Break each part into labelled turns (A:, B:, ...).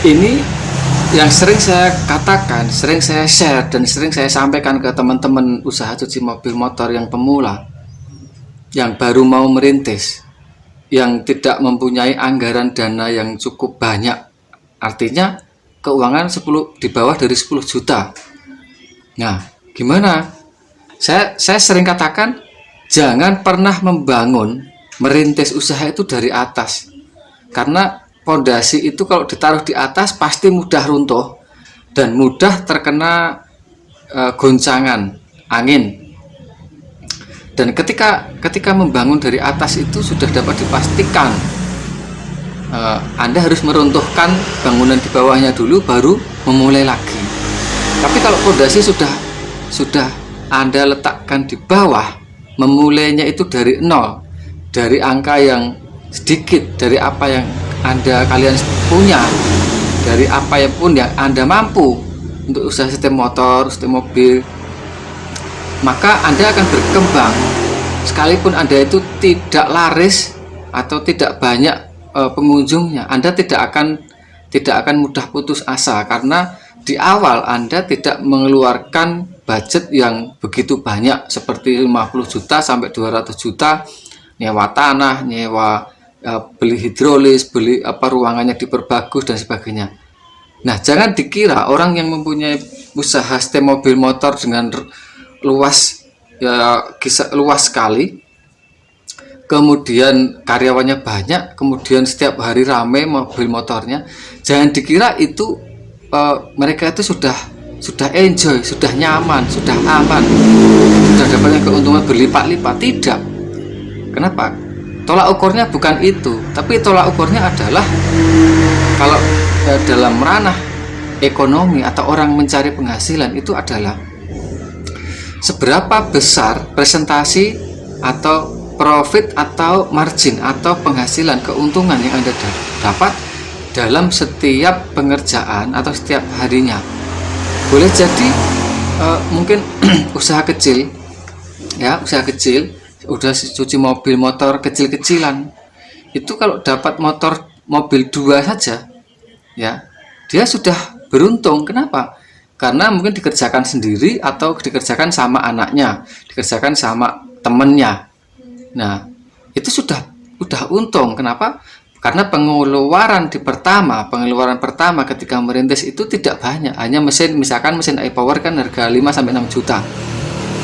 A: Ini yang sering saya katakan, sering saya share, dan sering saya sampaikan ke teman-teman usaha cuci mobil motor yang pemula, yang baru mau merintis, yang tidak mempunyai anggaran dana yang cukup banyak. Artinya keuangan 10 di bawah dari 10 juta. Nah, gimana? Saya sering katakan, jangan pernah membangun merintis usaha itu dari atas. Karena fondasi itu kalau ditaruh di atas pasti mudah runtuh dan mudah terkena goncangan angin. Dan ketika membangun dari atas itu sudah dapat dipastikan Anda harus meruntuhkan bangunan di bawahnya dulu baru memulai lagi. Tapi kalau fondasi sudah Anda letakkan di bawah, memulainya itu dari nol, dari angka yang sedikit, dari apa yang kalian punya, dari apa yang pun yang Anda mampu untuk usaha sistem motor, sistem mobil, maka Anda akan berkembang. Sekalipun Anda itu tidak laris atau tidak banyak pengunjungnya, Anda tidak akan mudah putus asa, karena di awal Anda tidak mengeluarkan budget yang begitu banyak seperti 50 juta sampai 200 juta nyewa tanah, nyewa beli hidrolis, beli ruangannya diperbagus dan sebagainya. Nah, jangan dikira orang yang mempunyai usaha sistem mobil motor dengan luas sekali, kemudian karyawannya banyak, kemudian setiap hari ramai mobil motornya, jangan dikira itu mereka itu sudah enjoy, sudah nyaman, sudah aman, sudah dapatnya keuntungan berlipat-lipat. Tidak. Kenapa? Tolak ukurnya bukan itu, tapi tolak ukurnya adalah kalau dalam ranah ekonomi atau orang mencari penghasilan itu adalah seberapa besar presentasi atau profit atau margin atau penghasilan, keuntungan yang Anda dapat dalam setiap pengerjaan atau setiap harinya. Boleh jadi mungkin usaha kecil, udah cuci mobil motor kecil-kecilan, itu kalau dapat mobil 2 saja, ya dia sudah beruntung. Kenapa? Karena mungkin dikerjakan sendiri atau dikerjakan sama anaknya, dikerjakan sama temennya. Nah, itu sudah untung. Kenapa? Karena pengeluaran pertama ketika merintis itu tidak banyak, hanya misalkan mesin e-power kan harga 5-6 juta.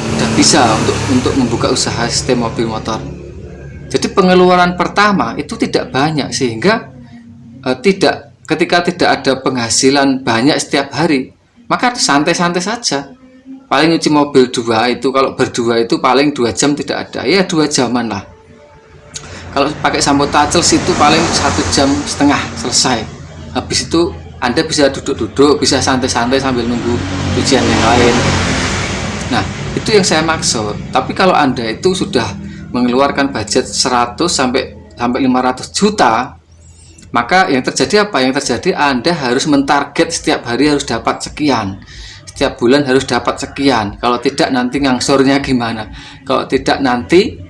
A: Udah bisa untuk membuka usaha sistem mobil motor. Jadi pengeluaran pertama itu tidak banyak, sehingga ketika tidak ada penghasilan banyak setiap hari, maka santai-santai saja. Paling nyuci mobil 2 itu, kalau berdua itu paling 2 jam tidak ada, ya 2 jaman lah. Kalau pakai sampo touchless itu paling 1,5 jam selesai. Habis itu Anda bisa duduk-duduk, bisa santai-santai sambil nunggu cucian yang lain. Nah, itu yang saya maksud. Tapi kalau Anda itu sudah mengeluarkan budget 100 sampai 500 juta, maka yang terjadi apa? Yang terjadi Anda harus mentarget setiap hari harus dapat sekian, setiap bulan harus dapat sekian. Kalau tidak nanti ngangsurnya gimana? Kalau tidak nanti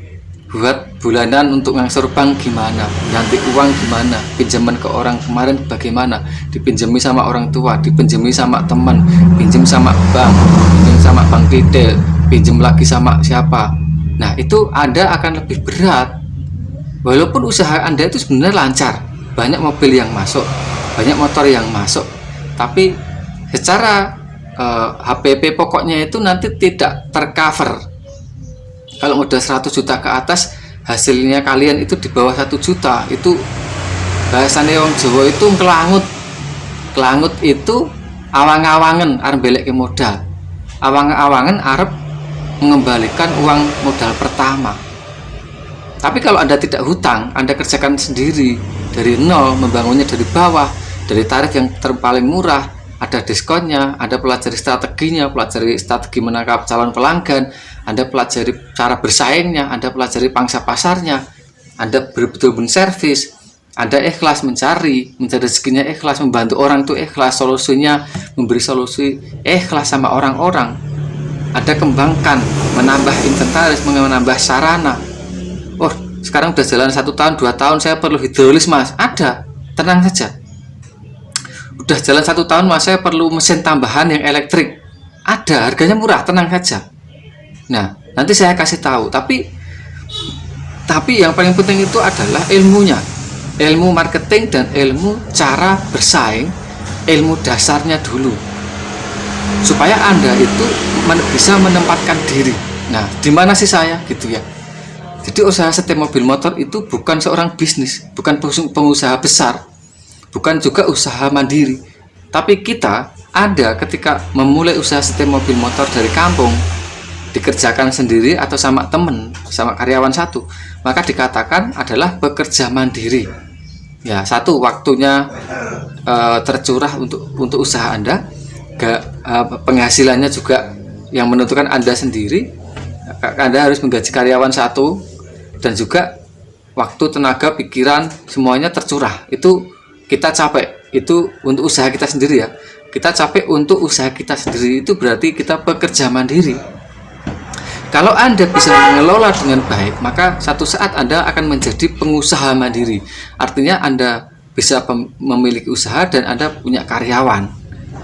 A: buat bulanan untuk ngangsur bank gimana? Ganti uang gimana? Pinjaman ke orang kemarin bagaimana? Dipinjami sama orang tua, dipinjami sama teman, pinjam sama bank, pinjam sama bank retail, pinjam lagi sama siapa? Nah, itu Anda akan lebih berat. Walaupun usaha Anda itu sebenarnya lancar, banyak mobil yang masuk, banyak motor yang masuk, tapi secara HPP pokoknya itu nanti tidak tercover. Kalau udah 100 juta ke atas, hasilnya kalian itu di bawah 1 juta, itu bahasanya orang Jawa itu kelangut itu awang-awangan arep belek ke modal, awang-awangan arep mengembalikan uang modal pertama. Tapi kalau Anda tidak hutang, Anda kerjakan sendiri dari nol, membangunnya dari bawah, dari tarif yang paling murah, ada diskonnya, Anda pelajari strateginya, pelajari strategi menangkap calon pelanggan, Anda pelajari cara bersaingnya, Anda pelajari pangsa pasarnya, Anda betul-betul menservis, Anda ikhlas mencari rezekinya, ikhlas membantu orang itu ikhlas, solusinya memberi solusi ikhlas sama orang-orang. Anda kembangkan, menambah inventaris, menambah sarana. Oh, sekarang udah jalan 1 tahun, 2 tahun, saya perlu hidrolis mas, ada, tenang saja. udah jalan 1 tahun mas, saya perlu mesin tambahan yang elektrik. Ada, harganya murah, tenang saja. Nah, nanti saya kasih tahu. Tapi yang paling penting itu adalah ilmunya, ilmu marketing dan ilmu cara bersaing, ilmu dasarnya dulu, supaya Anda itu bisa menempatkan diri. Nah, di mana sih saya gitu ya. Jadi usaha setir mobil motor itu bukan seorang bisnis, bukan pengusaha besar, bukan juga usaha mandiri. Tapi kita ada ketika memulai usaha setir mobil motor dari kampung, dikerjakan sendiri atau sama temen, sama karyawan satu, maka dikatakan adalah bekerja mandiri. Ya, satu, waktunya tercurah untuk usaha Anda, penghasilannya juga yang menentukan Anda sendiri. Anda harus menggaji karyawan satu, dan juga waktu, tenaga, pikiran semuanya tercurah. Itu kita capek, itu untuk usaha kita sendiri ya. Kita capek untuk usaha kita sendiri, itu berarti kita pekerja mandiri. Kalau Anda bisa mengelola dengan baik, maka satu saat Anda akan menjadi pengusaha mandiri. Artinya Anda bisa memiliki usaha dan Anda punya karyawan.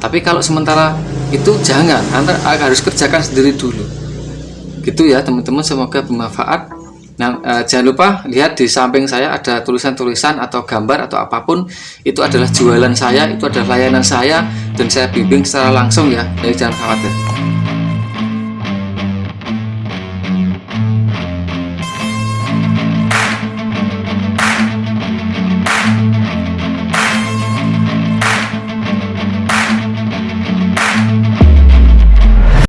A: Tapi kalau sementara itu jangan, Anda harus kerjakan sendiri dulu. Gitu ya teman-teman, semoga bermanfaat. Nah, jangan lupa lihat di samping saya ada tulisan-tulisan atau gambar atau apapun. Itu adalah jualan saya, itu adalah layanan saya, dan saya bimbing secara langsung ya. Jadi jangan khawatir.